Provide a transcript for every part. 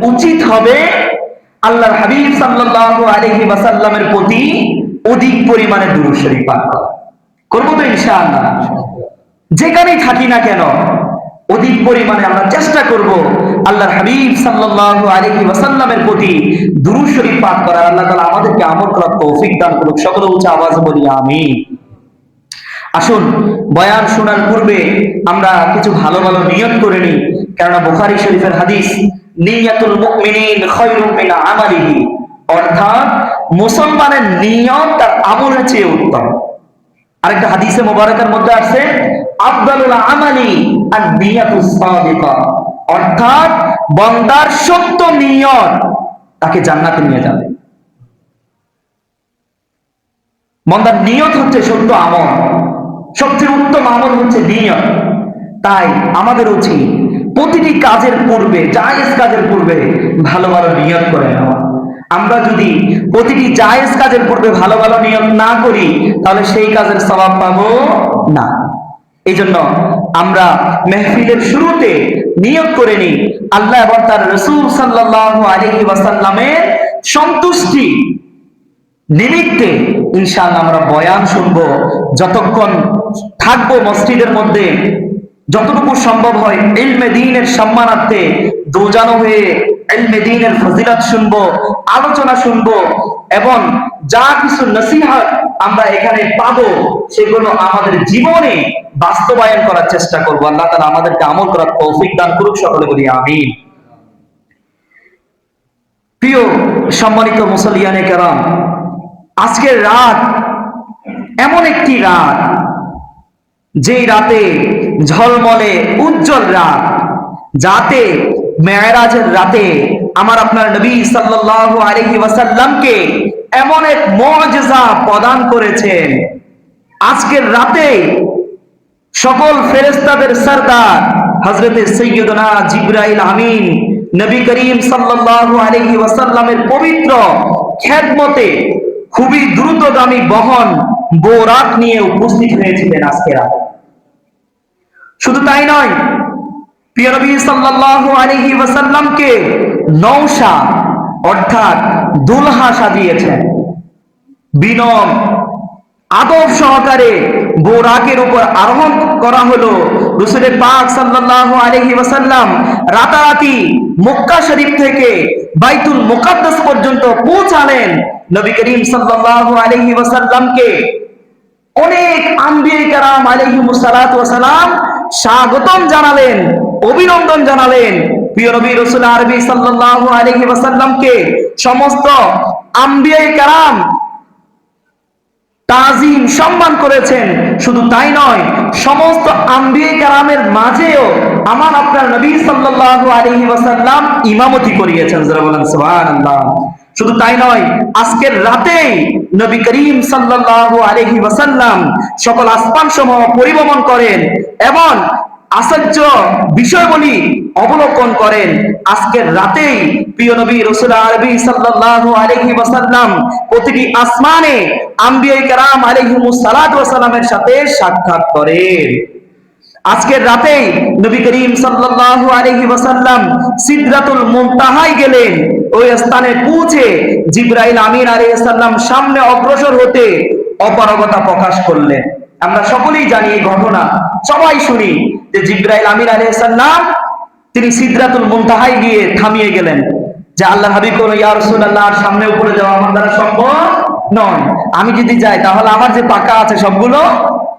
উচিত হবে আল্লাহর হাবিব সাল্লাল্লাহু আলাইহি ওয়াসাল্লামের প্রতি অধিক পরিমাণে দুরূদ শরীফ পাঠ করা। করব তো ইনশাআল্লাহ। যেখানেই থাকি না কেন অধিক পরিমাণে আমরা চেষ্টা করব আল্লাহর হাবিব সাল্লাল্লাহু আলাইহি ওয়াসাল্লামের প্রতি দুরূদ শরীফ পাঠ করার। আল্লাহ তাআলা আমাদেরকে আমল করার তৌফিক দান করুক। সকলে উচ্চ আওয়াজে বলি আমিন। আসুন, বয়ান শোনার পূর্বে আমরা কিছু ভালো ভালো নিয়ত করে নিই, কেননা বুখারী শরীফের হাদিস নিয়াতুল মুমিনিন খায়রুম মিন আমালিহি, অর্থাৎ মুসলমানের নিয়ত তার আমলের চেয়ে উত্তম। আরেকটা হাদিসে মুবারাকার মধ্যে আছে আফদালুল আমালি আন-নিয়াতুস সাদিকা, অর্থাৎ বান্দার সত্য নিয়ত তাকে জান্নাতে নিয়ে যাবে। বান্দার নিয়ত হচ্ছে সত্য আমল, সবচেয়ে উত্তম আমল হচ্ছে নিয়ত। তাই আমাদের উচিত প্রতিটি কাজের পূর্বে, জায়েজ কাজের পূর্বে ভালো ভালো নিয়ত করে নেওয়া। আমরা যদি প্রতিটি জায়েজ কাজের পূর্বে ভালো ভালো নিয়ত না করি তাহলে সেই কাজের সওয়াব পাবো না। এই জন্য আমরা মেহফিলের শুরুতে নিয়ত করে নিই আল্লাহ এবং তার রাসূল সাল্লাল্লাহু আলাইহি ওয়াসাল্লামের সন্তুষ্টি নিমিত্তে ইনশাআল্লাহ আমরা বয়ান শুনবো। যতক্ষণ থাকবো মসজিদের মধ্যে, যতটুকু সম্ভব হয় ইলমে দ্বীনের সম্মানার্থে দোজানো হয়ে ইলমে দ্বীনের ফজিলত শুনবো, আলোচনা শুনবো, এবং যা কিছু নসিহত আমরা এখানে পাবো সেগুলো আমাদের জীবনে বাস্তবায়ন করার চেষ্টা করবো। আল্লাহ তাআলা আমাদেরকে আমল করার তৌফিক দান করুক। সকলে বলি আমিন। প্রিয় সম্মানিত মুসল্লিয়ানে কেরাম, আজকের রাত এমন একটি রাত, যেই রাতে ঝলমলে উজ্জ্বল রাত, যাতে মেরাজের রাতে আমার আপনার নবী সাল্লাল্লাহু আলাইহি ওয়াসাল্লামকে এমন এক মুআজিজা প্রদান করেছেন। আজকের রাতে সকল ফেরেশতাদের সরদার হযরতে সাইয়্যিদুনা জিবরাইল আমিন নবী করিম সাল্লাল্লাহু আলাইহি ওয়াসাল্লামের পবিত্র খেদমতে খুবই দ্রুতগামী বহন বোরাক নিয়ে উপস্থিত হয়েছিলেন আজকে রাতে। শুধু তাই নয়, প্রিয় নবী সাল্লাল্লাহু আলাইহি ওয়াসাল্লামকে নওশা অর্থাৎ দুলহা সাজিয়েছেন। বিনম আদব সহকারে বোরাকের উপর আরোহণ করা হলো। রাসূল পাক সাল্লাল্লাহু আলাইহি ওয়াসাল্লাম রাতারাতি মক্কা শরীফ থেকে বাইতুল মুকাদ্দাস পর্যন্ত পৌঁছালেন। নবী করিম সাল্লাল্লাহু আলাইহি ওয়াসাল্লামকে অনেক আম্বিয়া কেরাম আলাইহিমুস সালাতু ওয়াস সালাম স্বাগতম জানালেন, অভিনন্দন জানালেন। প্রিয় নবী রাসূল আরবি সাল্লাল্লাহু আলাইহি ওয়াসাল্লামকে সমস্ত আম্বিয়া কেরাম তাজিম সম্মান করেছেন। শুধু তাই নয়, সমস্ত আম্বিয়া কেরামের মাঝেও আমার আপনার নবী সাল্লাল্লাহু আলাইহি ওয়াসাল্লাম ইমামতি করিয়েছেন। যারা বলেন সুবহানাল্লাহ। শুধু তাই নয়, আজকের রাতেই নবী করিম সাল্লাল্লাহু আলাইহি ওয়াসাল্লাম সকল আসমান সমূহ পরিভ্রমণ করেন এবং আশ্চর্য বিষয়গুলি অবলোকন করেন। আজকের রাতেই প্রিয় নবী রাসূল আরবি সাল্লাল্লাহু আলাইহি ওয়াসাল্লাম প্রতিটি আসমানে আম্বিয়া কেরাম আলাইহিমুস সালাতু ওয়াস সালামের সাথে সাক্ষাৎ করেন। আজকের রাতেই নবী করিম সাল্লাল্লাহু আলাইহি ওয়াসাল্লাম সিদরাতুল মুনতাহায় গেলেন। ওই স্থানে পৌঁছে জিবরাইল আমিন আলাইহিস সালাম সামনে অগ্রসর হতে অপারগতা প্রকাশ করলেন। আমরা সকলেই জানি এই ঘটনা, সবাই শুনি যে জিবরাইল আমিন আলাইহিস সালাম তিনি সিদরাতুল মুনতাহায় গিয়ে থামিয়ে গেলেন যে আল্লাহর হাবিব বলেন, ইয়া রাসূলুল্লাহর সামনে উপরে যাওয়া আমার দ্বারা সম্ভব নয়। আমি যদি যাই তাহলে আমার যে পাকা আছে সবগুলো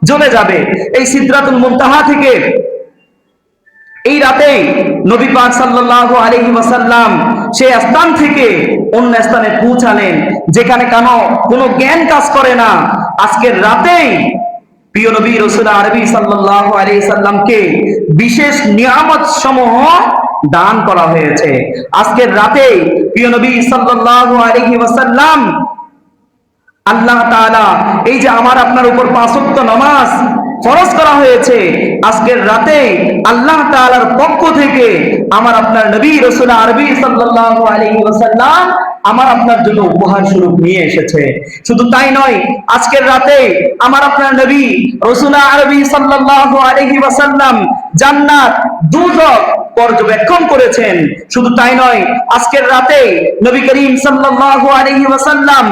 জ্বলে যাবে। এই সিদরাতুল মুনতাহা থেকে এই রাতে নবী পাক সাল্লাল্লাহু আলাইহি ওয়াসাল্লাম সেই স্থান থেকে অন্য স্থানে পৌঁছালেন যেখানে কোনো জ্ঞান কাজ করে না। আজকের রাতেই প্রিয় নবী রাসূল আরবি সাল্লাল্লাহু আলাইহি সাল্লামকে বিশেষ নিয়ামত সমূহ দান করা হয়েছে। আজকের রাতে প্রিয় নবী সাল্লাল্লাহু আলাইহি ওয়াসাল্লাম আল্লাহ তাআলা এই যে আমার আপনার উপর 5 ওয়াক্ত নামাজ ফরজ করা হয়েছে, আজকের রাতে আল্লাহ তাআলার পক্ষ থেকে আমার আপনার নবী রাসূল আরবি সাল্লাল্লাহু আলাইহি ওয়াসাল্লাম আমার আপনার জন্য উপহার স্বরূপ নিয়ে এসেছে। শুধু তাই নয়, আজকের রাতে আমার আপনার নবী রাসূল আরবি সাল্লাল্লাহু আলাইহি ওয়াসাল্লাম জান্নাত দুজক পর্যবেক্ষণ করেছেন। শুধু তাই নয়, আজকের রাতে নবী করিম সাল্লাল্লাহু আলাইহি ওয়াসাল্লাম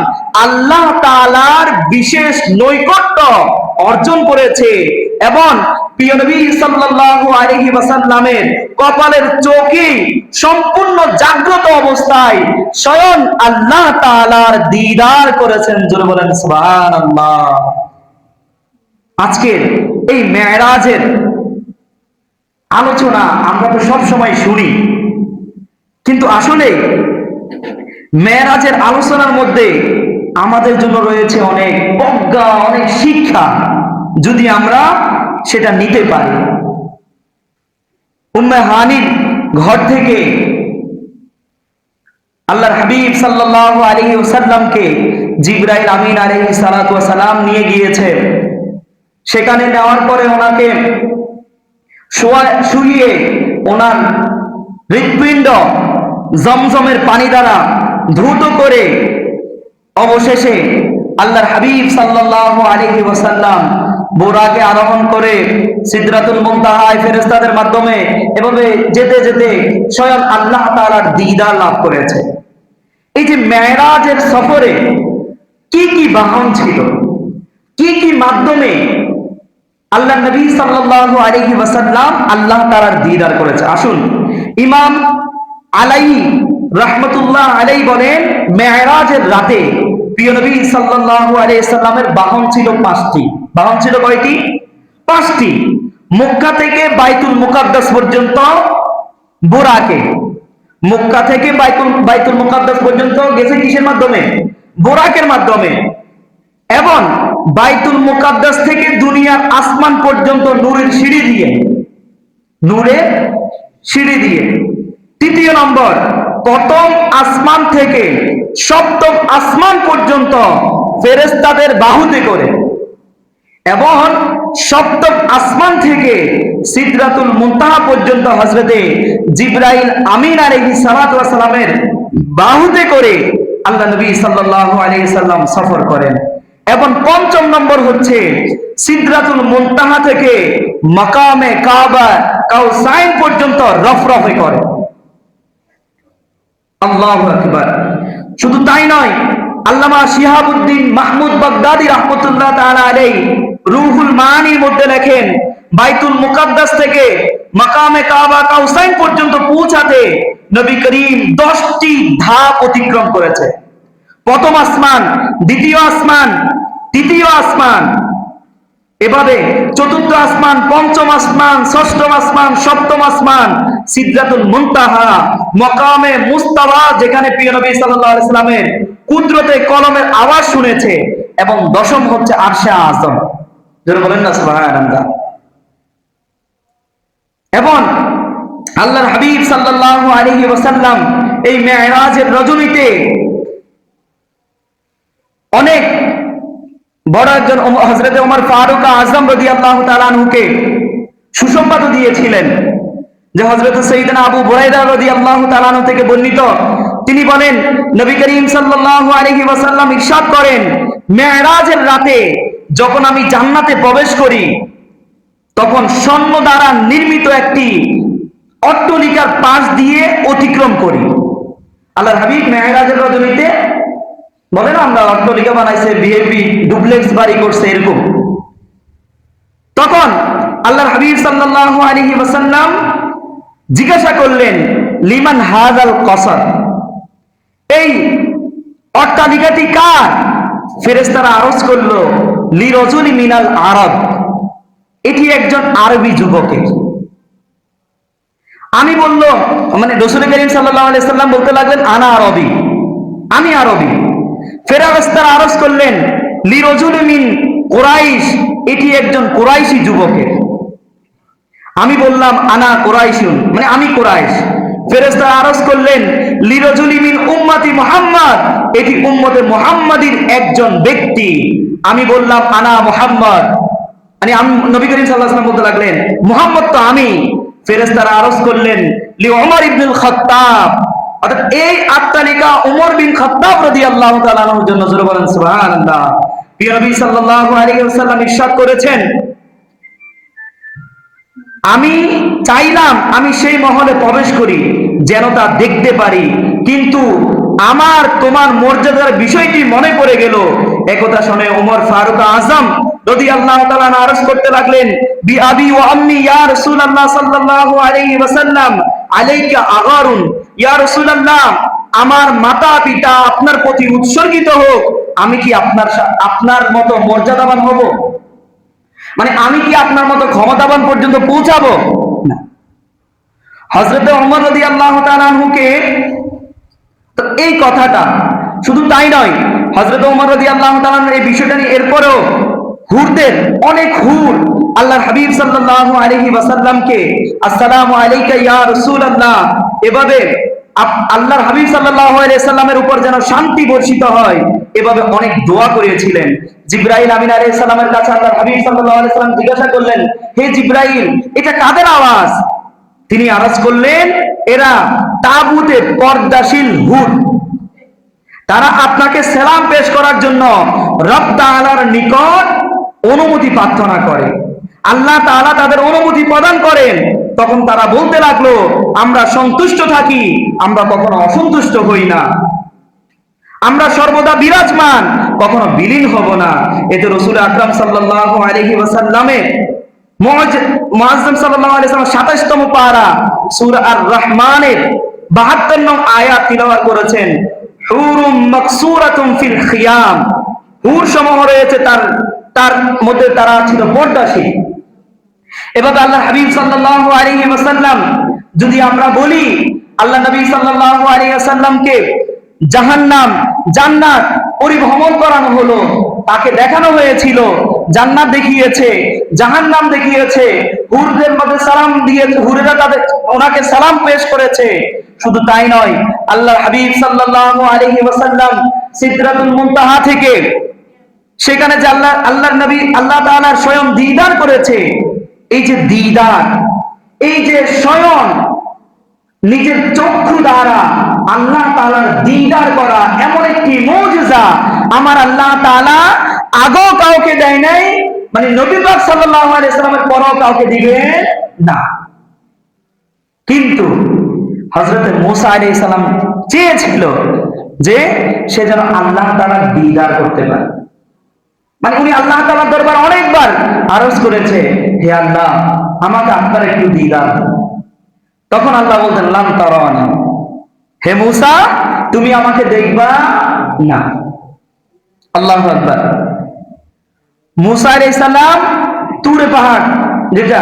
আল্লাহ তাআলার বিশেষ নৈকট্য অর্জন করেছে এবং প্রিয় নবী সাল্লাল্লাহু আলাইহি ওয়াসাল্লামের কপালের চোখে সম্পূর্ণ জাগ্রত অবস্থায় স্বয়ং আল্লাহ তাআলার দিদার করেছেন। জোরে বলেন সুবহানাল্লাহ। আজকের এই মেরাজের আলোচনা আমরা তো সব সময় শুনি, কিন্তু আসলে মেরাজের আলোচনার মধ্যে আমাদের জন্য রয়েছে অনেক প্রজ্ঞা, অনেক শিক্ষা, যদি আমরা সেটা নিতে পারি। উম্মে হানির ঘর থেকে আল্লাহর হাবিব সাল্লাল্লাহু আলাইহি ওয়াসাল্লামকে জিবরাইল আমিন আলাইহিস সালাতু ওয়াস সালাম নিয়ে গিয়েছে। সেখানে নেওয়ার পরে ওনাকে শুইয়ে ওনার হৃৎপিণ্ড জমজমের পানি দ্বারা ধৌত করে অবশেষে আল্লাহর হাবিব সাল্লাল্লাহু আলাইহি ওয়াসাল্লাম বোরাকে আরোহণ করে সিদরাতুল মুনতাহায় ফেরেশতাদের মাধ্যমে এভাবে যেতে যেতে স্বয়ং আল্লাহ তাআলার দিদার লাভ করেছে। এই যে মেরাজের সফরে কি কি বাহন ছিল, কি কি মাধ্যমে আল্লাহ নবী সাল্লাল্লাহু আলাইহি ওয়াসাল্লাম আল্লাহ তাআলার দিদার করেছে। আসুন, ইমাম আলাইহি রাহমাতুল্লাহ আলাইহি বলেন, মেরাজের রাতে প্রিয় নবী সাল্লাল্লাহু আলাইহি সাল্লামের বাহন ছিল 5টি। বাহন ছিল কয়টি? 5টি। মক্কা থেকে বাইতুল মুকাদ্দাস পর্যন্ত বোরাকে, মক্কা থেকে বাইতুল মুকাদ্দাস পর্যন্ত গেছে কিসের মাধ্যমে? বোরাকের মাধ্যমে। এবং বাইতুল মুকাদ্দাস থেকে দুনিয়ার আসমান পর্যন্ত নূরের সিঁড়ি দিয়ে। তৃতীয় নম্বর, প্রথম আসমান থেকে সপ্তম আসমান পর্যন্ত ফেরেশতাদের বাহুতে করে, এবং সপ্তম আসমান থেকে সিদরাতুল মুনতাহা পর্যন্ত হযরতে জিবরাইল আমিন আলাইহিস সালাতু ওয়াস সালামের বাহুতে করে আল্লাহ নবী সাল্লাল্লাহু আলাইহি সাল্লাম সফর করেন। এবং পঞ্চম নম্বর হচ্ছে সিদরাতুল মুনতাহা থেকে মাকামে কাবা কাউসাইন পর্যন্ত রফরফে করে। আল্লাহু আকবার। শুধু তাই নয়, আল্লামা শিহাবুদ্দিন মাহমুদ বাগদাদি রাহমাতুল্লাহ তাআলা আলাইহি রুহুল মানির মধ্যে লেখেন, বাইতুল মুকাদ্দাস থেকে মাকামে কাবা কাউসাইন পর্যন্ত পৌঁছাতে নবী করিম 10টি ধাপ অতিক্রম করেছে। প্রথম আসমান, দ্বিতীয় আসমান, তৃতীয় আসমান, এভাবে চতুর্থ আসমান, পঞ্চম আসমান, ষষ্ঠম আসমান, সপ্তম আসমান, সিদরাতুল মুনতাহা, মাকামে মুস্তাওয়া যেখানে প্রিয় নবী সাল্লাল্লাহু আলাইহি সাল্লামের কুদরতে কলমের আওয়াজ শুনেছে, এবং দশম হচ্ছে আরশে আযম। যারা বলেন না সুবহানাল্লাহ। এবং আল্লাহর হাবিব সাল্লাল্লাহু আলাইহি ওয়াসাল্লাম এই মেরাজের রজনীতে অনেক বড় একজন হযরতে ওমর ফারুক আযম রাদিয়াল্লাহু তাআলা আনহুকে সুসংবাদ দিয়েছিলেন, যে হযরত সাইয়েদনা আবু বুরাইদা রাদিয়াল্লাহু তাআলা আনহু থেকে বর্ণিত, তিনি বলেন নবী করিম সাল্লাল্লাহু আলাইহি ওয়াসাল্লাম ইরশাদ করেন, মেরাজের রাতে যখন আমি জান্নাতে প্রবেশ করি, তখন স্বর্ণ দ্বারা নির্মিত একটি অট্টালিকার পাশ দিয়ে অতিক্রম করি। আল্লাহর হাবিব মেরাজের রজনীতে বলে না, আমরা অট্টালিকা বানাইছে, ভিআইপি ডুপ্লেক্স বাড়ি করছে, এরকম। তখন আল্লাহর হাবিব সাল্লাল্লাহু আলাইহি ওয়াসাল্লাম জিজ্ঞাসা করলেন, লিমান হাযাল কসর, এই অট্টালিকাটি কার? ফেরেশতারা আরজ করলো, লিরাজুলি মিনাল আরব, এটি একজন আরবি যুবকের। আমি বলল, মানে রাসূল করিম সাল্লাল্লাহু আলাইহি সাল্লাম বলতে লাগলেন, আনা আরবি, আমি আরবি। ফেরেশতারা আরজ করলেন, লিরাজুলি মিন কুরাইশ, এটি একজন কুরাইশি যুবকের। আমি বললাম, আনা কুরাইশুন, মানে আমি কুরাইশ। ফেরেশতারা আরজ করলেন, লিরাজুলি মিন উম্মতি মুহাম্মদ, এটি উম্মতে মুহাম্মাদির একজন ব্যক্তি। আমি বললাম, আনা মুহাম্মদ, মানে আমি নবী করিম সাল্লাল্লাহু আলাইহি ওয়াসাল্লাম বলতে লাগলেন, মুহাম্মদ তো আমি। ফেরেশতারা আরজ করলেন, লি ওমর ইবনুল খাত্তাব, অর্থাৎ এই অট্টালিকা ওমর বিন খাত্তাব রাদিয়াল্লাহু তাআলা আনহুর জন্য। জোরে বলেন সুবহানাল্লাহ। প্রিয় নবী সাল্লাল্লাহু আলাইহি ওয়াসাল্লাম ইরশাদ করেছেন, আমি চাইলাম আমি সেই মহলে প্রবেশ করি যেন তা দেখতে পারি, কিন্তু আমার তোমার মর্যাদার বিষয়টি মনে পড়ে গেল। একথা শুনে ওমর ফারুক আযম রাদিয়াল্লাহু তাআলা আরজ করতে লাগলেন, বি আবি ওয়া আম্মি ইয়া রাসূলুল্লাহ সাল্লাল্লাহু আলাইহি ওয়াসাল্লাম, আলাইকা আগারুন, ইয়া রাসূলুল্লাহ, আমার মাতা পিতা আপনার প্রতি উৎসর্গিত হোক, আমি কি আপনার মতো মর্যাদাবান হব? মানে আমি কি আপনার মতো ক্ষমতাবান পর্যন্ত পৌঁছাবো না। হযরত ওমর রাদিয়াল্লাহু তাআলা আনহুকে তো এই কথাটা, শুধু তাই নয়, হযরত ওমর রাদিয়াল্লাহু তাআলা এই বিষয়টা নিয়ে এরপরেও হুরদের অনেক হুর আল্লাহর হাবিব সাল্লাল্লাহু আলাইহি ওয়াসাল্লামকে আসসালামু আলাইকা ইয়া রাসূলুল্লাহ, এভাবে আল্লাহর হাবিব সাল্লাল্লাহু আলাইহি সাল্লামের উপর যেন শান্তি বর্ষিত হয়, এভাবে অনেক দোয়া করেছিলেন। জিবরাইল আমিন আলাইহিস সালামের কাছে আল্লাহর হাবিব সাল্লাল্লাহু আলাইহি সাল্লাম জিজ্ঞাসা করলেন, হে জিবরাইল, এটা কাদের আওয়াজ? তিনি আরজ করলেন, এরা তাবুতে পর্দাশীল হুর, তারা আপনাকে সালাম পেশ করার জন্য রব তাআলার নিকট অনুমতি প্রার্থনা করে। আল্লাহ তাআলা তাদের অনুমতি প্রদান করেন, তখন তারা বলতে লাগলো, আমরা সন্তুষ্ট থাকি, আমরা কখনো অসন্তুষ্ট হই না, আমরা সর্বদা বিরাজমান, কখনো বিলীন হব না। এতে রাসূল আকরাম সাল্লাল্লাহু আলাইহি ওয়াসাল্লামের মুআজ্জম সাল্লাল্লাহু আলাইহি ওয়াসাল্লাম 27তম পারা সূরা আর-রহমানের 72 নং আয়াত তিলাওয়াত করেছেন, হুরুম মাকসুরাতুম ফিল খিয়াম, হুর সমূহ রয়েছে তার মধ্যে তারা ছিল পর্দাশীল। এভাবে আল্লাহ হাবিব সাল্লাল্লাহু আলাইহি ওয়াসাল্লাম, যদি আমরা বলি আল্লাহ নবী সাল্লাল্লাহু আলাইহি ওয়াসাল্লামকে জাহান্নাম জান্নাত পরিভ্রমণ করানো হলো, তাকে দেখানো হয়েছিল, জান্নাত দেখিয়েছে, জাহান্নাম দেখিয়েছে, হুরদের মধ্যে সালাম দিয়েছে, হুরেরা তাদের ওনাকে সালাম পেশ করেছে। শুধু তাই নয়, আল্লাহর হাবিব সাল্লাল্লাহু আলাইহি ওয়াসাল্লাম সিদরাতুল মুনতাহা থেকে সেখানে যে আল্লাহর নবী আল্লাহ তাআলার স্বয়ং দিদার করেছে। এই যে দিদার, এই যে স্বয়ং নিজের চক্ষু দ্বারা আল্লাহ তাআলার দিদার করা এমন একটি মুজিজা আমার আল্লাহ তাআলা আগেও কাউকে দেয় নাই, মানে নবী পাক সাল্লাল্লাহু আলাইহি সাল্লামের পরও কাউকে দিবেন না। কিন্তু হযরত মুসা আলাইহিস সালাম চেয়েছিল যে সে যেন আল্লাহ তাআলার দিদার করতে পারে। মানে উনি আল্লাহ তাআলার দরবারে অনেকবার আরজ করেছে, হে আল্লাহ আমাকে আপনার একটু দিদার দিন। তখন আল্লাহ বলতেন, লান তারানি, হে মুসা তুমি আমাকে দেখবা না। আল্লাহু আকবার। মুসা আলাইহিস সালাম তুরে পাহাড়, যেটা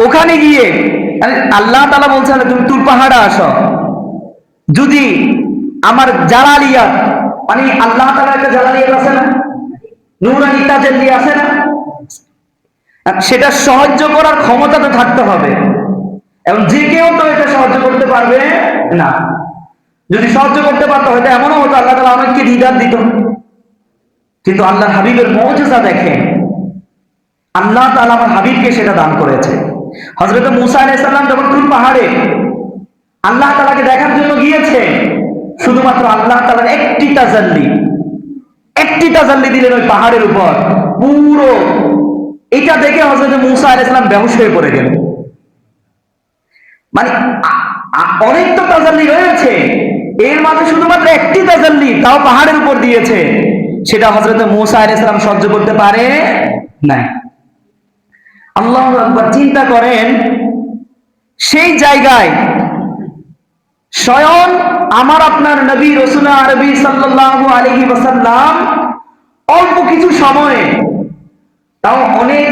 ওখানে গিয়ে আল্লাহ তাআলা বলছেন তুমি তুর পাহাড়ে আসো, যদি আমার জালালিয়াত, মানে আল্লাহ তাআলার একটা জালালিয়াত আছে না, নূরানি তাজাল্লি আছে না, সেটা সাহায্য করার ক্ষমতা তো থাকতে হবে, এবং যে কেউ তো এটা সাহায্য করতে পারবে না। যদি সাহায্য করতে পারতো হয়তো এমনও হতো আল্লাহ তাআলা আমাকে দিদার দিত। কিন্তু আল্লাহর হাবিবের মুজিজা দেখেন, আল্লাহ তাআলা আমার হাবিবকে সেটা দান করেছে। হযরত মুসা আলাইহিস সালাম যখন তুর পাহাড়ে আল্লাহ তাআলাকে দেখার জন্য গিয়েছে, শুধুমাত্র আল্লাহ তাআলার একটি তাজাল্লি দিলেন ওই পাহাড়ের উপর, পুরো এটা দেখে হযরত মুসা আলাইহিস সালাম বেহুশ হয়ে পড়ে গেলেন। মানে অনেক তো তাজাল্লি রয়েছে, এর মাঝে শুধুমাত্র একটি তাজাল্লি, তাও পাহাড়ের উপর দিয়েছে, সেটা হযরত মুসা আলাইহিস সালাম সহ্য করতে পারে নাই। আল্লাহু আকবার। চিন্তা করেন, সেই জায়গায় স্বয়ং আমার আপনার নবী রাসূল আরবি সাল্লাল্লাহু আলাইহি ওয়াসাল্লাম অল্প কিছু সময়ে, তাও অনেক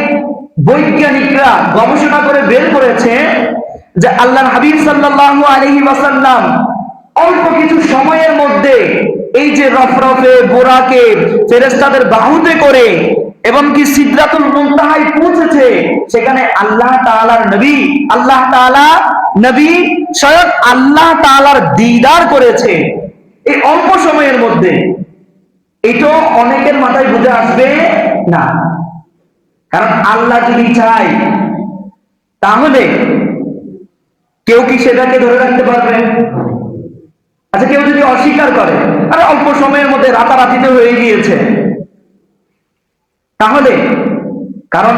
বৈজ্ঞানিকরা গবেষণা করে বের করেছে যে আল্লাহর হাবিব সাল্লাল্লাহু আলাইহি ওয়াসাল্লাম অল্প কিছু সময়ের মধ্যে এই যে রফরফে বোরাকে ফেরেশতাদের বাহুতে করে এবং কি সিদরাতুল মুনতাহায় পৌঁছেছে, সেখানে আল্লাহ তাআলার নবী, আল্লাহ তাআলা নবী স্বয়ং আল্লাহ তাআলার দিদার করেছে এই অল্প সময়ের মধ্যে। এটা অনেকের মাথায় বুঝে আসবে না, কারণ আল্লাহ যদি চায় তাহলে কেউ কি সেটাকে ধরে রাখতে পারবে? আচ্ছা, কেউ যদি অস্বীকার করে আরে অল্প সময়ের মধ্যে রাতারাতিতে হয়ে গিয়েছে, তাহলে কারণ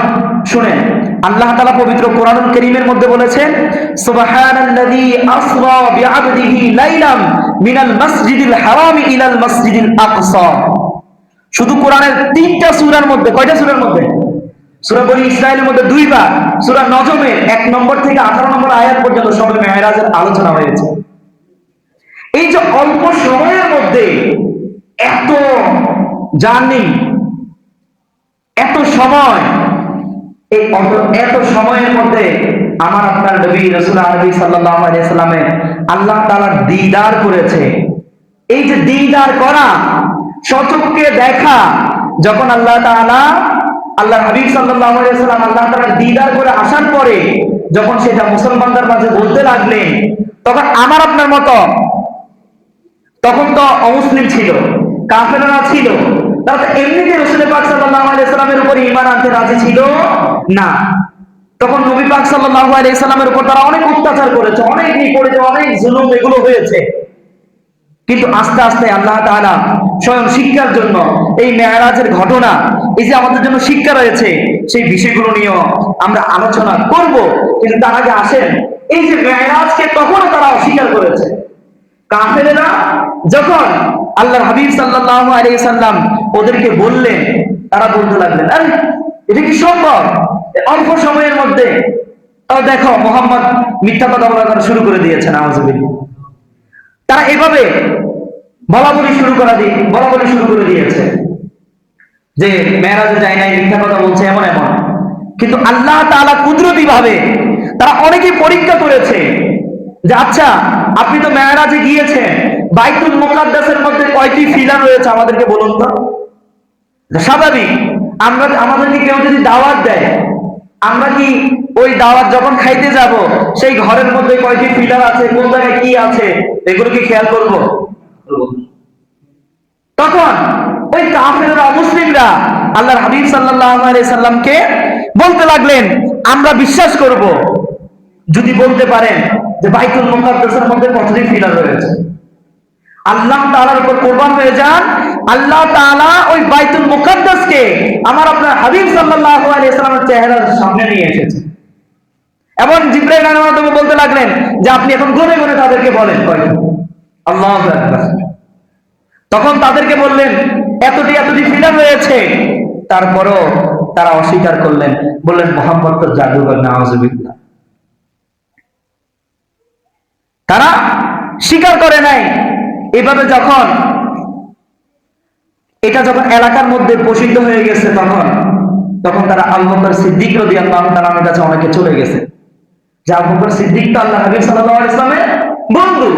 শুনেন, আল্লাহ তাআলা পবিত্র কোরআনুল কারীমের মধ্যে বলেছেন, সুবহানাল্লাযী আসরা বিআবদিহি লাইলাম মিনাল মাসজিদিল হারাম ইলাল মাসজিদিল আকসা। শুধু কোরআনের 3টা সূরার মধ্যে, কয়টা সূরার মধ্যে? সূরা বনী ইসরাঈলের মধ্যে 2 বার, সূরা নজমের 1 নম্বর থেকে 18 নম্বর আয়াত পর্যন্ত সবে মেরাজের আলোচনা হয়েছে। এই যে অল্প সময়ের মধ্যে এত জার্নি, এত সময়, এই এত সময়ের মধ্যে আমার আপনার নবী রাসূল আরবি সাল্লাল্লাহু আলাইহি সাল্লামের আল্লাহ তাআলার দিদার করেছে। এই যে দিদার করা, সচক্ষে দেখা, যখন আল্লাহ তাআলা আল্লাহর হাবিব সাল্লাল্লাহু আলাইহি সাল্লাম আল্লাহ তাআলার দিদার করে আসার পরে যখন সেটা মুসলমানদের মাঝে বলতে লাগলেন, তখন আমার আপনার মতো, তখন তো অমুসলিম ছিল, কাফেররা ছিল, তারা এমনিতে রাসূল পাক সাল্লাল্লাহু আলাইহি সাল্লামের উপর ঈমান আনতে রাজি ছিল না। তখন নবী পাক সাল্লাল্লাহু আলাইহি সাল্লামের উপর তারা অনেক অত্যাচার করেছে, অনেক করেছে, অনেক জুলুম এগুলো হয়েছে। কিন্তু আস্তে আস্তে আল্লাহ তাআলা স্বয়ং শিক্ষার জন্য এই মেরাজের ঘটনা, এই যে আমাদের জন্য শিক্ষা রয়েছে, সেই বিষয়গুলো নিয়েও আমরা আলোচনা করব। কিন্তু তার আগে আসেন, এই যে মেরাজকে তখনও তারা অস্বীকার করেছে। কাফেরেরা যখন আল্লাহর হাবিব সাল্লাল্লাহু আলাইহি সাল্লাম ওদেরকে বললেন, তারা বলতে লাগলেন, আরে এটা কি সম্ভব অল্প সময়ের মধ্যে? তাও দেখো মুহাম্মদ মিথ্যা কথা বলা শুরু করে দিয়েছে, নাউযুবিল্লাহ। তারা এভাবে বলা বলি শুরু করে দিয়েছে যে মেরাজে যায় নাই, মিথ্যা কথা বলছে, এমন এমন। কিন্তু আল্লাহ তাআলা কুদরতি ভাবে তারা অনেকেই পরীক্ষা করেছে যে আচ্ছা আপনি তো মেরাজে গিয়েছেন, বাইতুল মুকাদ্দাসের মধ্যে কয়টি ফিলার রয়েছে আমাদেরকে বলুন তো? স্বাভাবিক, আমাদেরকে কেউ যদি দাওয়াত দেয়, আমরা কি ওই দাওয়াত যখন খাইতে যাব সেই ঘরের মধ্যে কয়টি ফিলার আছে, কোন জায়গায় কি আছে, এগুলো কি খেয়াল করব? তখন ওই কাফেররা, অমুসলিমরা আল্লাহর হাবিব সাল্লাল্লাহু আলাইহি সাল্লামকে বলতে লাগলেন, আমরা বিশ্বাস করব যদি বলতে পারেন যে বাইতুল মুকাদ্দাসের মধ্যে কতটি ফিলার রয়েছে। আল্লাহ তাআলার উপর কুরবান হয়ে যান, আল্লাহ তাআলা ওই বাইতুল মুকাদ্দাসকে আমার আপনার হাবিব সাল্লাল্লাহু আলাইহি সাল্লামের চেহারার সামনে নিয়ে এসেছে। এবং জিবরাইল আলাইহিস সালাম বলতে লাগলেন যে আপনি এখন গুনে গুনে তাদেরকে বলেন কয়টি। আল্লাহু আকবার। তখন তাদেরকে বললেন এতটি এতটি ফিলার রয়েছে। তারপরও তারা অস্বীকার করলেন, বললেন মুহাম্মদ তো জাদুকর, নাউযুবিল্লাহ। তারা স্বীকার করে নাই। এভাবে যখন এটা যখন এলাকার মধ্যে প্রসিদ্ধ হয়ে গেছে, তখন তারা আবু বকর সিদ্দিক রাদিয়াল্লাহু তাআলার কাছে অনেকে চলে গেছে যে আবু বকর সিদ্দিক তো আল্লাহ নবী সাল্লাল্লাহু আলাইহি ওয়াসাল্লামের বন্ধু,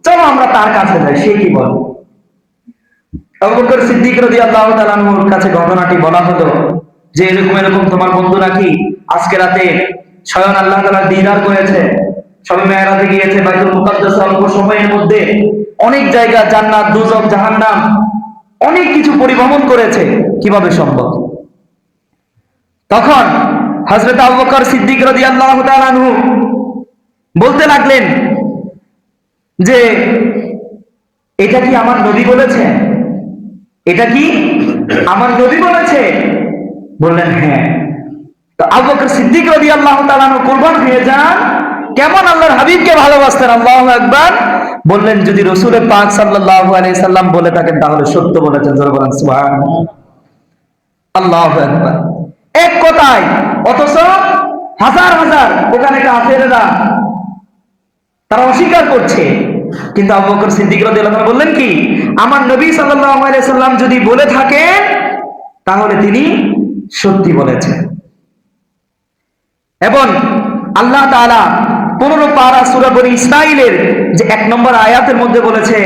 চলো আমরা তার কাছে যাই, সে কি বলে। আবু বকর সিদ্দিক রাদিয়াল্লাহু তাআলার কাছে ঘটনাটি বলা হলো যে এরকম এরকম তোমার বন্ধু নাকি আজকে রাতে স্বয়ং আল্লাহ তাআলা দিদার করেছে, সবে মেরাজে গিয়েছে, বাইতুল মুকাদ্দাস অল্প সময়ের মধ্যে অনেক জায়গা, জান্নাত, দুজক, জাহান্নাম, অনেক কিছু পরিভ্রমণ করেছে, কিভাবে সম্ভব? তখন হযরত আবু বকর সিদ্দিক রাদিয়াল্লাহু তাআলা আনহু বলতে লাগলেন যে এটা কি আমার নবী বলেছে? এটা কি আমার নবী বলেছে? বললেন হ্যাঁ। তো আবু বকর সিদ্দিক রাদিয়াল্লাহু তাআলা আনহু কুরবান হয়ে যান, কেমন আল্লাহর হাবিবকে ভালোবাসতেন। আল্লাহু আকবার। বললেন যদি রাসূল পাক সাল্লাল্লাহু আলাইহি সাল্লাম বলে থাকেন তাহলে সত্য বলেছেন। জোরে বলেন সুবহানাল্লাহ। আল্লাহু আকবার। এক কথায়, অথচ হাজার হাজার ওখানে কাফেররা তারা অস্বীকার করছে, কিন্তু আবু বকর সিদ্দিক রাদিয়াল্লাহু আনহু বললেন কি, আমার নবী সাল্লাল্লাহু আলাইহি সাল্লাম যদি বলে থাকেন তাহলে তিনি সত্যি বলেছেন। এবং আল্লাহ তাআলা 15 পারা সূরা বনী ইসরাঈলের যে 1 নম্বর আয়াতের মধ্যে বলেছে,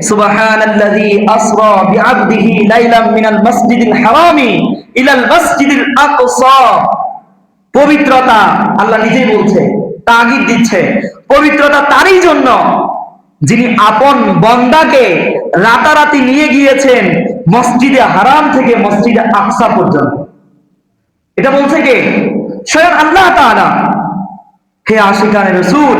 সুবহানাল্লাযী আসরা বিআবদিহি লাইলাম মিনাল মাসজিদিল হারামি ইলাল মাসজিদিল আকসা। পবিত্রতা আল্লাহ নিজেই বলছে, তাগিদ দিচ্ছে, পবিত্রতা তারই জন্য যিনি আপন বান্দাকে রাতারাতি নিয়ে গিয়েছেন মসজিদে হারাম থেকে মসজিদে আকসা পর্যন্ত। এটা বলছে কে? স্বয়ং আল্লাহ তাআলা। হে আশিকানে রাসূল,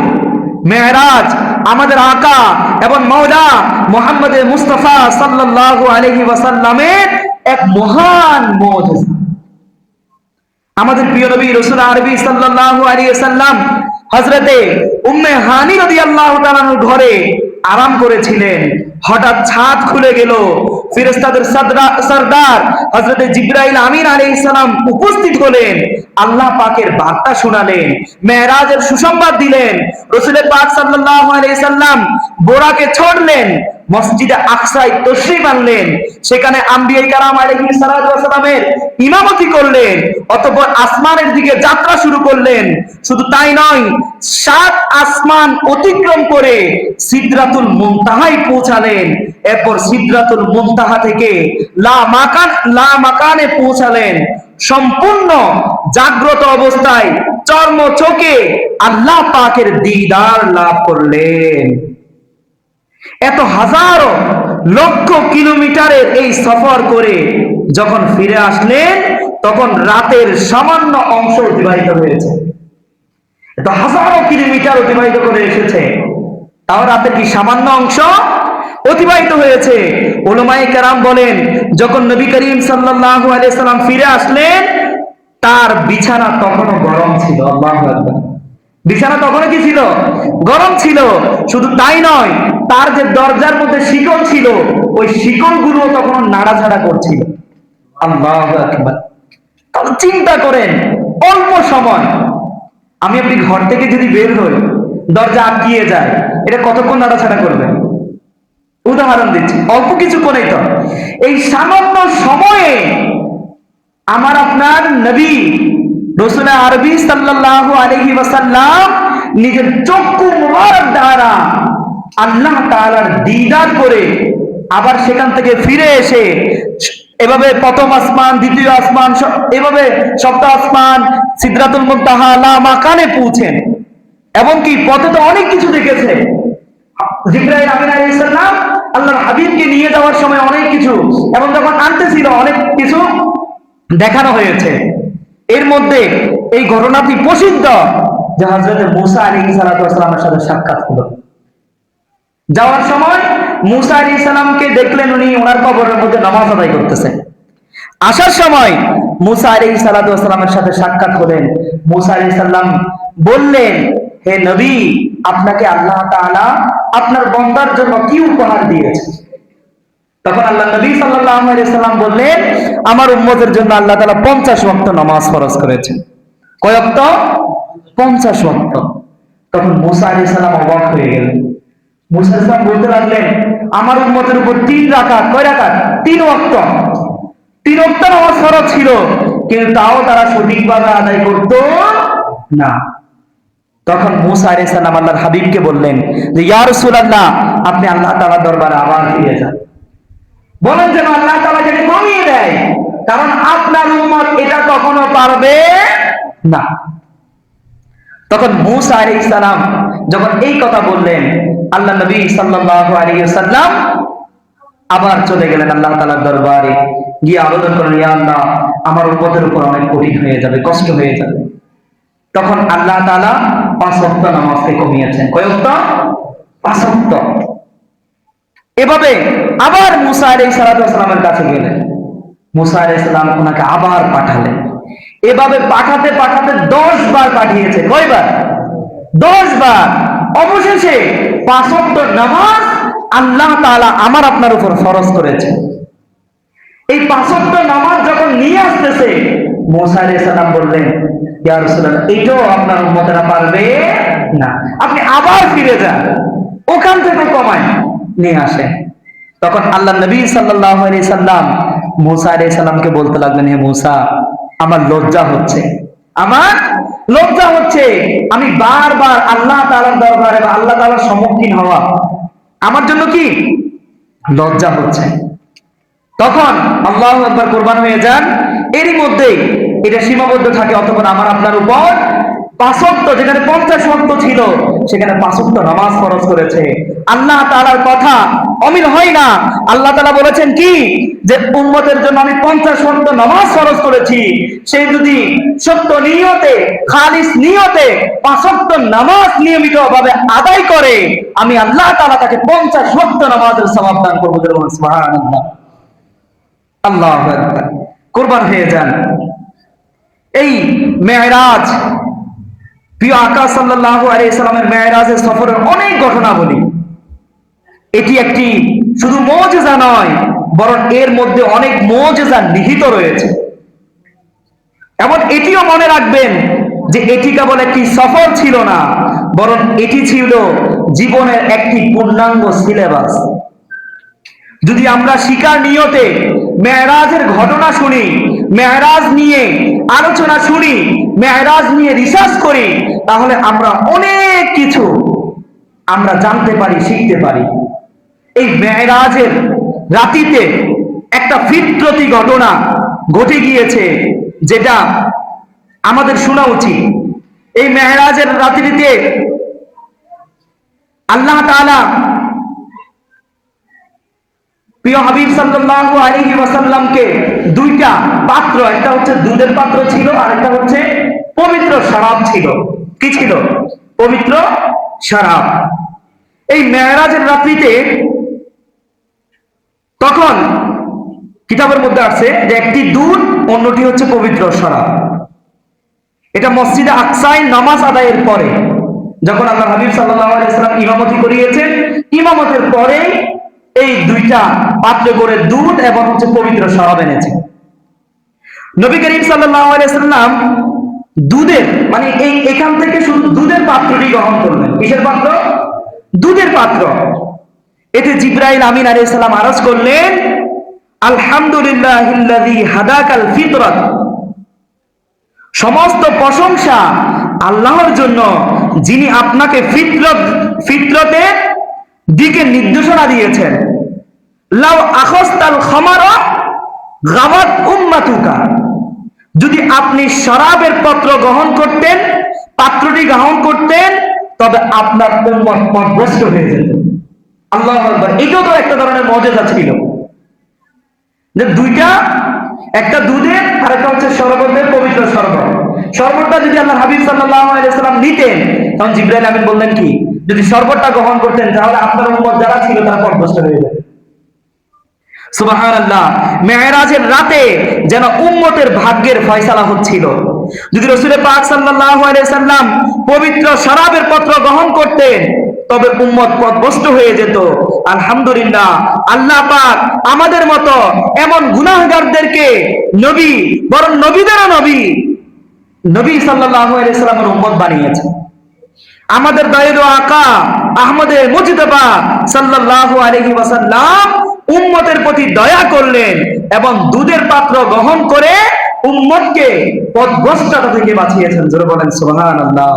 মেরাজ আমাদের আকা এবং মাওলা মুহাম্মদ মুস্তাফা সাল্লাল্লাহু আলাইহি ওয়াসাল্লামের এক মহান মুজিজা। আমাদের প্রিয় নবী রাসূল আরবি সাল্লাল্লাহু আলাইহি ওয়াসাল্লাম হযরতে উম্মে হানি রাদিয়াল্লাহু তাআলার ঘরে আরাম করেছিলেন। হঠাৎ ছাদ খুলে গেল, ফেরেশতাদের সরদার হযরতে জিবরাইল আমিন আলাইহিস সালাম উপস্থিত হলেন, আল্লাহ পাকের বার্তা শোনালেন, মেরাজের সুসংবাদ দিলেন। রাসূল পাক সাল্লাল্লাহু আলাইহি সাল্লাম বোরাকে ছড়লেন, মসজিদে আকসায় তশরিফ আনলেন, সেখানে আম্বিয়া কিরাম আলাইহিস সালাতু ওয়াস সালামের ইমামতি করলেন, অতঃপর আসমানের দিকে যাত্রা শুরু করলেন। শুধু তাই নয়, 7 আসমান অতিক্রম করে সিদরাতুল মুনতাহায় পৌঁছালেন। এরপর সিদরাতুল মুনতাহা থেকে লা মাকানে পৌঁছালেন। সম্পূর্ণ জাগ্রত অবস্থায় চর্ম চোখে আল্লাহ পাকের দিদার লাভ করলেন। এত হাজারো লক্ষ কিলোমিটারের এই সফর করে যখন ফিরে আসলেন, তখন রাতের সামান্য অংশ অতিবাহিত হয়েছে। এত হাজারো কিলোমিটার অতিবাহিত করে এসেছে, তাও রাতের কি সামান্য অংশ অতিবাহিত হয়েছে। উলামায়ে কেরাম বলেন, যখন নবী করিম সাল্লাল্লাহু আলাইহি সাল্লাম ফিরে আসলেন, তার বিছানা তখনও গরম ছিল। আল্লাহু আকবার। বিছানা তখনও কি ছিল? গরম ছিল। শুধু তাই নয়, তার যে দরজার মধ্যে শিকল ছিল, ওই শিকলগুলো তখন নাড়াচাড়া করছিল। আল্লাহু আকবার। তাহলে চিন্তা করেন, অল্প সময় আমি আপনি ঘর থেকে যদি বের হই, দরজা আটকিয়ে যায়, এটা কতক্ষণ নাড়াচাড়া করবে? উদাহরণ দিচ্ছি, অল্প কিছুক্ষণই তো। এই সামান্য সময়ে আমার আপনার নবী রাসূল আরবি সাল্লাল্লাহু আলাইহি ওয়াসাল্লাম নিজের চক্ষু মুবারক দ্বারা আল্লাহ তাআলার দিদার করে আবার সেখান থেকে ফিরে এসে এভাবে প্রথম আসমান, দ্বিতীয় আসমান, এভাবে সপ্তম আসমান, সিদরাতুল মুনতাহা, লা মাকানে পৌঁছেন। এমনকি পথে তো অনেক কিছু দেখেছে। জিবরাইল আমিন আলাইহিস সালাম আল্লাহর হাবিবকে নিয়ে যাওয়ার সময় অনেক কিছু, এবং যখন আনতেছিল অনেক কিছু দেখানো হয়েছে। এর মধ্যে এই ঘটনাটি প্রসিদ্ধ যে হযরত মুসা আলাইহিস সালামের সাথে সাক্ষাৎ হলো। যাওয়ার সময় মুসা আলাইহিস সালামকে দেখলেন উনি ওনার কবরের মধ্যে নামাজ আদায় করতেছেন। আসার সময় মুসা আলাইহিস সালামের সাথে সাক্ষাৎ হলেন। মুসা আলাইহিস সালাম বললেন, হে নবী, আপনাকে আল্লাহ তাআলা আপনার বান্দার জন্য কি উপহার দিয়েছে? তখন আল্লাহ নবী সাল্লাল্লাহু আলাইহি সাল্লাম বললেন, আমার উম্মতের জন্য আল্লাহ তাআলা 50 ওয়াক্ত নামাজ ফরজ করেছেন। কয় ওয়াক্ত? 50 ওয়াক্ত। তখন মুসা আলাইহিস সালাম অবাক হয়ে গেলেন। মুসা আলাইহিস সালাম বলতে লাগলেন, আমার উম্মতের উপর 3 রাকাত, কয় রাকাত? 3 ওয়াক্ত। 3 ওয়াক্ত নামাজ ফরজ ছিল, কিন্তু তাও তারা সঠিকভাবে আদায় করত না। তখন মুসা আলাইহিস সালাম আল্লাহর হাবিবকে বললেন যে, ইয়া রাসূলুল্লাহ, আপনি আল্লাহ তাআলার দরবারে আবার ফিরে যান, বলেন যেন আল্লাহ তাআলা যেটা কমিয়ে দেয়, কারণ আপনার উম্মত এটা কখনো পারবে না। তখন মুসা আলাইহিস সালাম যখন এই কথা বললেন, আল্লাহ নবী সাল্লাল্লাহু আলাইহি ওয়াসাল্লাম আবার চলে গেলেন আল্লাহ তাআলার দরবারে, গিয়ে আবেদন করলেন, ইয়া আল্লাহ, আমার উম্মতের উপর অনেক কঠিন হয়ে যাবে, কষ্ট হয়ে যাবে। তখন আল্লাহ তাআলা 5 ওয়াক্ত নামাজকে কমিয়েছেন। কয় ওয়াক্ত? 5 ওয়াক্ত। এভাবে আবার মুসা আলাইহিস সালামের কাছে গেলেন। মুসা আলাইহিস সালাম ওনাকে আবার পাঠালেন। এভাবে পাঠাতে পাঠাতে 10 বার পাঠিয়েছে। কয়বার? 10 বার। অবশেষে 5 ওয়াক্ত নামাজ আল্লাহ তাআলা আমার আপনার উপর ফরজ করেছে। এই 5 ওয়াক্ত নামাজ যখন নিয়ে আসতেছে, মুসা আলাইহিস সালাম বললেন, ইয়া রাসূলুল্লাহ, এটাও আপনার উম্মতেরা পারবে না, আপনি আবার ফিরে যান, ওখান থেকে কমায় নিয়ে আসেন। তখন আল্লাহ নবী সাল্লাল্লাহু আলাইহি সাল্লাম মুসা আলাইহিস সালামকে বলতে লাগলেন, হে মুসা, আমার লজ্জা হচ্ছে, আমার লজ্জা হচ্ছে, আমি বারবার আল্লাহ তাআলার দরবারে বা আল্লাহ তাআলার সম্মুখীন হওয়া আমার জন্য কি লজ্জা হচ্ছে। তখন আল্লাহু আকবার কুরবান হয়ে যান। এরই মধ্যে এটা সীমাবদ্ধ থাকে, অতঃপর আমার আপনার উপর 5 ওয়াক্ত, যেখানে 50 ওয়াক্ত ছিল সেখানে 5 ওয়াক্ত নামাজ ফরজ করেছে। আল্লাহ তাআলার কথা অমিল হয় না। আল্লাহ তাআলা বলেছেন কি, যে উম্মতের জন্য আমি 50 ওয়াক্ত নামাজ ফরজ করেছি, সে যদি সত্য নিয়তে, খালিস নিয়তে 5 ওয়াক্ত নামাজ নিয়মিতভাবে আদায় করে, আমি আল্লাহ তাআলা তাকে 50 ওয়াক্ত নামাজের সওয়াব দান করব। সুবহানাল্লাহ, আল্লাহু আকবার, কুরবান হয়ে যান। এই মেরাজ, প্রিয় আকা সাল্লাল্লাহু আলাইহি সাল্লামের মেরাজের সফরের অনেক ঘটনা বলি। এটি একটি শুধু মুজিজা নয়, বরং এর মধ্যে অনেক মুজিজা নিহিত রয়েছে। এবং এটিও মনে রাখবেন যে এটি কেবল একটি সফর ছিল না, বরং এটি ছিল জীবনের একটি পূর্ণাঙ্গ সিলেবাস। যদি আমরা শিকার নিয়তে মেরাজের ঘটনা শুনি, মেরাজ নিয়ে আলোচনা শুনি, মেরাজ নিয়ে রিসার্চ করি, তাহলে আমরা অনেক কিছু আমরা জানতে পারি, শিখতে পারি। এই মেরাজের রাতিতে একটা ফিতরতি ঘটনা ঘটে গিয়েছে, যেটা আমাদের শোনা উচিত। এই মেরাজের রাত্রিতে আল্লাহ তাআলা প্রিয় হাবিব সাল্লাল্লাহু আলাইহি ওয়াসাল্লামকে 2টা পাত্র, একটা হচ্ছে দুধের পাত্র ছিল, আর একটা হচ্ছে পবিত্র শরাব ছিল। কি ছিল? পবিত্র শরাব। এই মেরাজের রাত্রিতে তখন কিতাবের মধ্যে আছে যে একটি দুধ, অন্যটি হচ্ছে পবিত্র শরাব। এটা মসজিদে আকসায় নামাজ আদায়ের পরে, যখন আল্লাহ হাবিব সাল্লাল্লাহু আলাইহি ওয়াসাল্লাম ইমামতি করিয়েছেন, ইমামতের পরে এই 2টা পাত্র করে দুধ এবং হচ্ছে পবিত্র শরাব এনেছে। নবী করিম সাল্লাল্লাহু আলাইহি ওয়াসাল্লাম দুধের, মানে এখান থেকে শুধু দুধের পাত্রটি গ্রহণ করলেন। কিসের পাত্র? দুধের পাত্র। এতে জিবরাইল আমিন আলাইহিস সালাম আরজ করলেন, আলহামদুলিল্লাহিল্লাযী হাদাকাল ফিতরাত, সমস্ত প্রশংসা আল্লাহর জন্য যিনি আপনাকে ফিতরতে দিকে নির্দেশনা দিয়েছেন, লাউ আখাস্তাল খামারা গাওয়াত উম্মাতুকা, যদি আপনি শরাবের পাত্র গ্রহণ করতেন, পাত্রটি গ্রহণ করতেন, তবে আপনার উম্মত পথভ্রষ্ট হয়ে যেত। আল্লাহু আকবার। এটাও তো একটা ধরনের মুজিজা ছিল যে দুইটা, একটা দুধের আর একটা হচ্ছে শরবতের, পবিত্র শরবত। শরবতটা যদি আল্লাহ হাবিব সাল্লাল্লাহু আলাইহি ওয়াসাল্লাম নিতেন, তখন জিবরাইল আমিন বললেন কি, যদি শরবতটা গ্রহণ করতেন তাহলে আপনার উম্মত যারা ছিল তারা পথভ্রষ্ট হয়ে যেত। সুবহানাল্লাহ। মেরাজের রাতে যেন উম্মতের ভাগ্যের ফয়সালা হচ্ছিল। যদি রাসূল পাক সাল্লাল্লাহু আলাইহি সাল্লাম পবিত্র শরাবের পাত্র গ্রহণ করতেন, তবে উম্মত পথভ্রষ্ট হয়ে যেত। আলহামদুলিল্লাহ, আল্লাহ পাক আমাদের মতো এমন গুনাহগারদেরকে নবী, বরং নবীদেরও নবী, নবী সাল্লাল্লাহু আলাইহি সাল্লামের উম্মত বানিয়েছেন। আমাদের দয়ালু আকা আহমদে মুজতবা সাল্লাল্লাহু আলাইহি ওয়াসাল্লাম উম্মতের প্রতি দয়া করলেন এবং দুধের পাত্র গ্রহণ করে উম্মতকে পথভ্রষ্টতা থেকে বাঁচিয়েছেন। জোরে বলেন সুবহানাল্লাহ।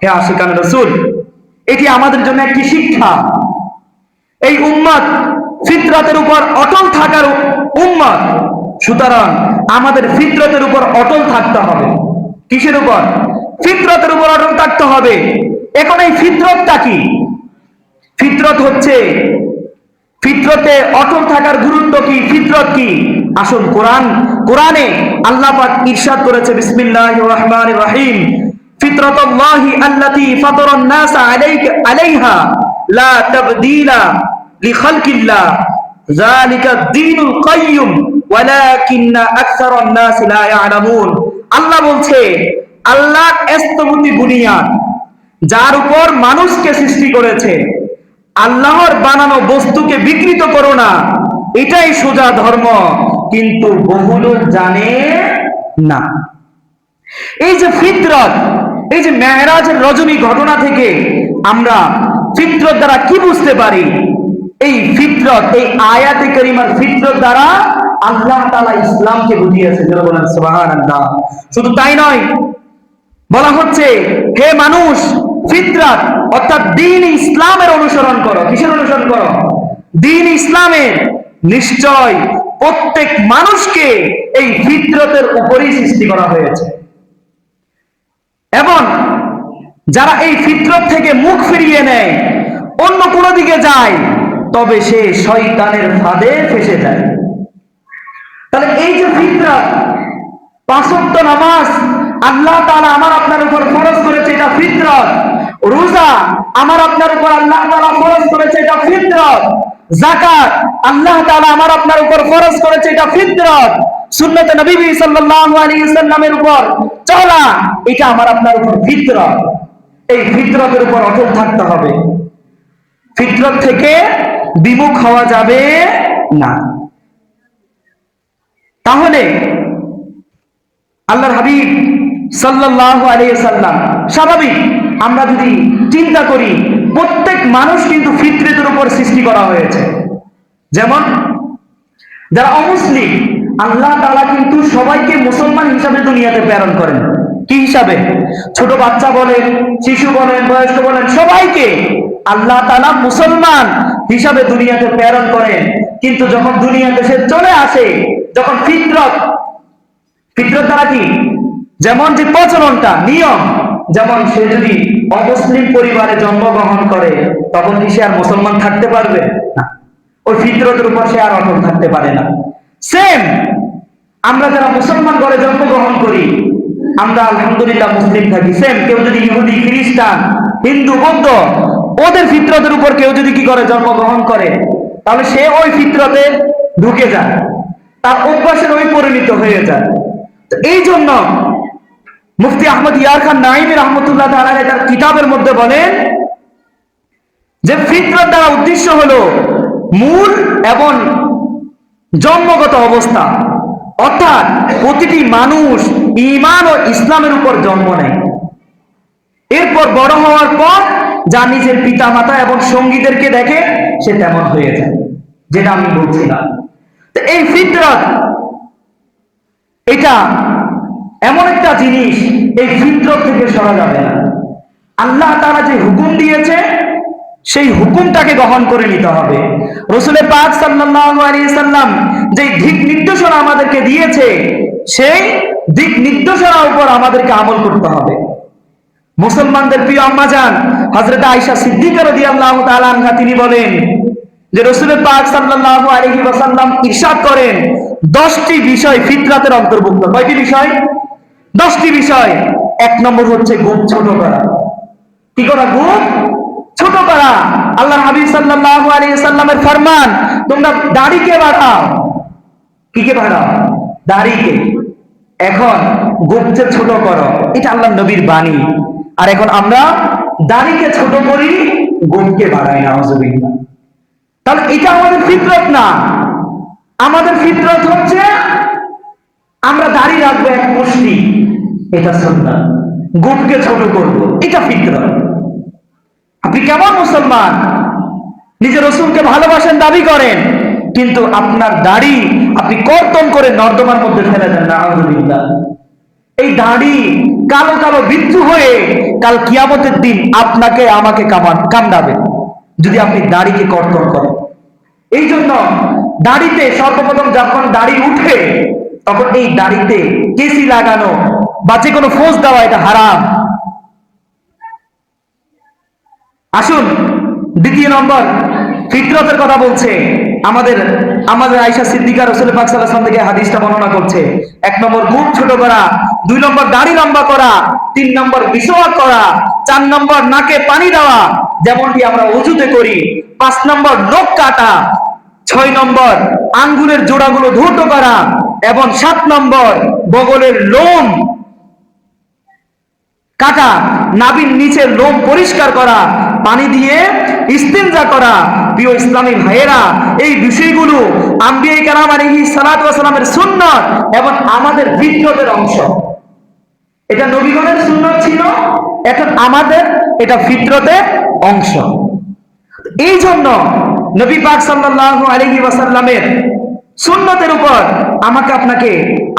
হে আশিকান রাসূল, এটি আমাদের জন্য একটি শিক্ষা। এই উম্মত ফিতরাতের উপর অটল থাকার উম্মত, সুতরাং আমাদের ফিতরতের উপর অটল থাকতে হবে। কিসের উপর? ফিতরতের উপর অটল থাকতে হবে। এখন এই ফিতরতটা কি? ফিতরত হচ্ছে, ফিতরতে অটল থাকার গুরুত্ব কি, ফিতরত কি? আসুন কোরআনে আল্লাহ পাক ইরশাদ করেছে, বিসমিল্লাহির রহমানির রহিম, ফিতরাতাল্লাহি আল্লাতী ফাতারান নাস আলাইহা লা তাবদীলা লিখালকিল্লাহ যালিকা দ্বীনুল কাইয়্যুম ওয়ালাকিন্না আকসারান নাস লা ইয়ালামুন। আল্লাহ বলছে, আল্লাহর স্থপতি বুনিয়াদ, যার উপর মানুষকে সৃষ্টি করেছে, আল্লাহর বানানো বস্তুকে বিকৃত করো না, এটাই সোজা ধর্ম, কিন্তু বহু লোক জানে না। এই যে ফিতরত, এই যে মেরাজের রজনী ঘটনা থেকে আমরা ফিতরত দ্বারা কি বুঝতে পারি? এই ফিতরত, এই আয়াতে কারিমার ফিতরত দ্বারা আল্লাহ তাআলা ইসলামকে বুঝিয়েছেন। যারা বলেন সুবহানাল্লাহ। শুধু তাই নয়, বলা হচ্ছে, হে মানুষ, ফিতরত অর্থাৎ দ্বীন ইসলামের অনুসরণ করো। কিসের অনুসরণ করো? দ্বীন ইসলামের। নিশ্চয় প্রত্যেক মানুষকে এই ফিতরতের উপরেই সৃষ্টি করা হয়েছে, এবং যারা এই ফিতরত থেকে মুখ ফিরিয়ে নেয়, অন্য কোনো দিকে যায়, তবে সে শয়তানের ফাঁদে ফেসে যায়। তাহলে এই যে ফিতরত, পাঁচ ওয়াক্ত নামাজ আল্লাহ তাআলা আমার আপনার উপর ফরজ করেছে, এটা ফিতরত। রোজা আমার আপনার উপর আল্লাহ তাআলা ফরজ করেছে, এটা ফিতরত। যাকাত আল্লাহ তাআলা আমার আপনার উপর ফরজ করেছে, এটা ফিতরত। সুন্নতে নবী সাল্লাল্লাহু আলাইহি ওয়াসাল্লামের উপর চলা, এটা আমার আপনার উপর ফিতরত। এই ফিতরতের উপর অটল থাকতে হবে, ফিতরত থেকে বিমুখ হওয়া যাবে না। তাহলে আল্লাহর হাবিব সাল্লাল্লাহু আলাইহি ওয়াসাল্লাম, স্বাভাবিক আমরা যদি চিন্তা করি, প্রত্যেক মানুষ কিন্তু ফিতরতের উপর সৃষ্টি করা হয়েছে। যেমন যারা অমুসলিম, আল্লাহ তাআলা কিন্তু সবাইকে মুসলমান হিসাবে দুনিয়াতে প্রেরণ করেন। কি হিসাবে? ছোট বাচ্চা বলেন, শিশু বলেন, বয়স্ক বলেন, সবাইকে আল্লাহ তাআলা মুসলমান হিসাবে দুনিয়াতে প্রেরণ করেন। কিন্তু যখন দুনিয়াতে সে চলে আসে, যখন ফিতরত দ্বারা কি, যেমন যে প্রচলনটা, নিয়ম, যেমন সে যদি অমুসলিম পরিবারে জন্মগ্রহণ করে, তখন কি সে আর মুসলমান থাকতে পারবে না? ওই ফিতরতের উপর সে আর অটল থাকতে পারে না। সেম আমরা যারা মুসলমান ঘরে জন্মগ্রহণ করি, আমরা আলহামদুলিল্লাহ মুসলিম থাকি। সেম কেউ যদি ইহুদি, খ্রিস্টান, হিন্দু, বৌদ্ধ, ওদের ফিতরতের উপর কেউ যদি কি করে, জন্মগ্রহণ করে, তাহলে সে ওই ফিতরতে ঢুকে যায়, তার অভ্যাসের ওই পরিণত হয়ে যায়। এই জন্য মুফতি আহমদ ইয়ার খান নাঈমী রাহমাতুল্লাহ তাআলা তার কিতাবের মধ্যে বলেন যে ফিতরত দ্বারা উদ্দেশ্য হলো মূল এবং জন্মগত অবস্থা, অর্থাৎ প্রতিটি মানুষ ঈমান ও ইসলামের উপর জন্ম নেয়, এরপর বড় হওয়ার পর যা নিজের পিতা মাতা এবং সঙ্গীদেরকে দেখে সে তেমন হয়ে যায়, যেটা আমি বলছিলাম। তো এই ফিতরত, এটা এমন একটা জিনিস, এই ফিতরত থেকে সরা যাবে না। আল্লাহ তাআলা যে হুকুম দিয়েছে, সেই হুকুমটাকে গ্রহণ করে নিতে হবে। রাসূল পাক সাল্লাল্লাহু আলাইহি সাল্লাম যে দিক নির্দেশনা আমাদেরকে দিয়েছে, সেই দিক নির্দেশনার উপর আমাদেরকে আমল করতে হবে। মুসলমানদের প্রিয় আম্মাজান হযরত আয়েশা সিদ্দিকা রাদিয়াল্লাহু তাআলা আনহা তিনি বলেন যে রাসূল পাক সাল্লাল্লাহু আলাইহি ওয়াসাল্লাম ইরশাদ করেন 10টি বিষয় ফিতরাতের অন্তর্ভুক্ত। কয়টি বিষয়? 10টি বিষয়। এক নম্বর হচ্ছে গুপ ছোট করা। কি করা? গুপ ছোট করা। আল্লাহর হাবিব সাল্লাল্লাহু আলাইহি সাল্লামের ফরমান, তোমরা দাড়িকে বাড়াও। কিকে বাড়াও? দাড়িকে। এখন গুপকে ছোট করো, এটা আল্লাহর নবীর বাণী। আর এখন আমরা দাড়িকে ছোট করি, গুপকে বাড়াই না। নাউজুবিল্লাহ। তাহলে এটা আমাদের ফিতরত না। আমাদের ফিতরত হচ্ছে আমরা দাড়ি রাখবো এক মুষ্টি, এটা সুন্নাত। গুপকে ছোট করব, এটা ফিতরত। আপনি কেমন মুসলমান? নিজের রাসূলকে ভালোবাসেন, দাবি করেন, কিন্তু আপনার দাড়ি আপনি কর্তন করে নর্দমার মধ্যে ফেলে দেন। নাউজুবিল্লাহ। এই দাড়ি কালো কালো বিচ্ছু হয়ে কাল কিয়ামতের দিন আপনাকে আমাকে কামড়াবে যদি আপনি দাড়িকে কর্তন করেন। এই জন্য দাড়িতে সর্বপ্রথম যখন দাড়ি উঠে তখন এই দাড়িতে কেসি লাগানো বা যে কোনো ফোঁস দেওয়া এটা হারাম। আসুন দ্বিতীয় নম্বর ফিতরতের কথা বলছে আমাদের আয়েশা সিদ্দিকা রাসূল পাক সাল্লাল্লাহু আলাইহি ওয়াসাল্লাম থেকে হাদিসটা বর্ণনা করছে। এক নম্বর গুপ ছোট করা, 2 নম্বর দাড়ি লম্বা করা, 3 নম্বর মিসওয়াক করা, 4 নম্বর নাকে পানি দেওয়া যেমনটি আমরা ওযুতে করি, 5 নম্বর নখ কাটা, 6 নম্বর আঙ্গুলের জোড়াগুলো ধৌত করা এবং 7 নম্বর বগলের লোম কাটা, নাভির নিচের লোম পরিষ্কার করা, পানি দিয়ে ইস্তিনজা করা। প্রিয় ইসলামী ভাইয়েরা, এই বিষয়গুলো আম্বিয়া কেরাম আলাইহিস সালাতু ওয়াস সালামের সুন্নাত এবং আমাদের ফিতরতের অংশ। এটা নবীগণের সুন্নাত ছিল, এখন আমাদের এটা ফিতরতের অংশ। এই জন্য নবী পাক সাল্লাল্লাহু আলাইহি ওয়াসাল্লামের সুন্নতের উপর আমাকে আপনাকে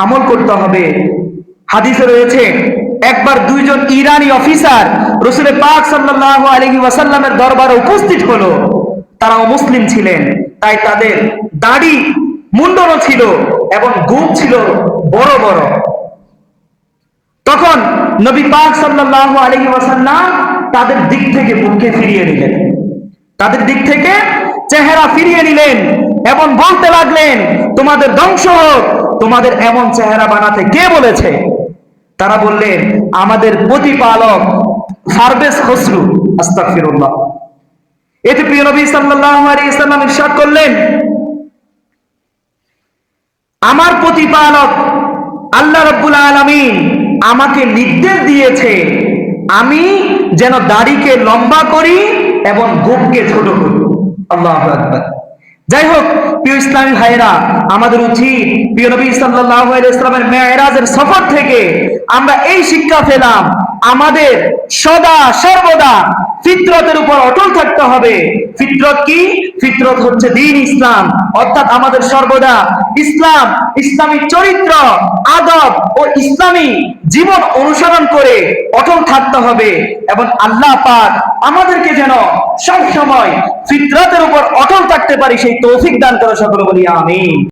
আমল করতে হবে। হাদিসে রয়েছে একবার 2 জন ইরানি অফিসার রাসূল পাক সাল্লাল্লাহু আলাইহি ওয়াসাল্লামের দরবারে উপস্থিত হলো। তারাও মুসলিম ছিলেন, তাই তাদের দাড়ি মুন্ডনও ছিল এবং গুপ ছিল বড় বড়। তখন নবী পাক সাল্লাল্লাহু আলাইহি ওয়াসাল্লাম তাদের দিক থেকে মুখকে ফিরিয়ে নিলেন, তাদের দিক থেকে চেহারা ফিরিয়ে নিলেন এবং বলতে লাগলেন, তোমাদের ধ্বংস হোক, তোমাদের এমন চেহারা বানাতে কে বলেছে? তারা বললেন, আমাদের প্রতিপালক পারভেজ খসরু। আস্তাগফিরুল্লাহ। এতে প্রিয় নবী সাল্লাল্লাহু আলাইহি ওয়াসাল্লাম ইরশাদ করলেন, আমার প্রতিপালক আল্লাহ রাব্বুল আলামিন আমাকে নির্দেশ দিয়েছে আমি যেন দাড়িকে লম্বা করি এবং গোঁফকে ছোট করি। আল্লাহু আকবার। যাই হোক প্রিয় ইসলামী ভাইয়েরা, আমাদের উচিত প্রিয় নবী সাল্লাল্লাহু আলাইহি ওয়াসাল্লামের মেরাজের সফর থেকে আমরা এই শিক্ষা পেলাম, আমাদের সদা সর্বদা ফিতরতের উপর অটল থাকতে হবে। ফিতরত কি? ফিতরত হচ্ছে দ্বীন ইসলাম, অর্থাৎ আমাদের সর্বদা ইসলাম, ইসলামী চরিত্র, আদব ও ইসলামী জীবন অনুসরণ করে অটল থাকতে হবে এবং আল্লাহ পাক আমাদেরকে যেন সব সময় ফিতরতের উপর অটল থাকতে পারি সেই তৌফিক দান করে। সকলে বলি আমিন।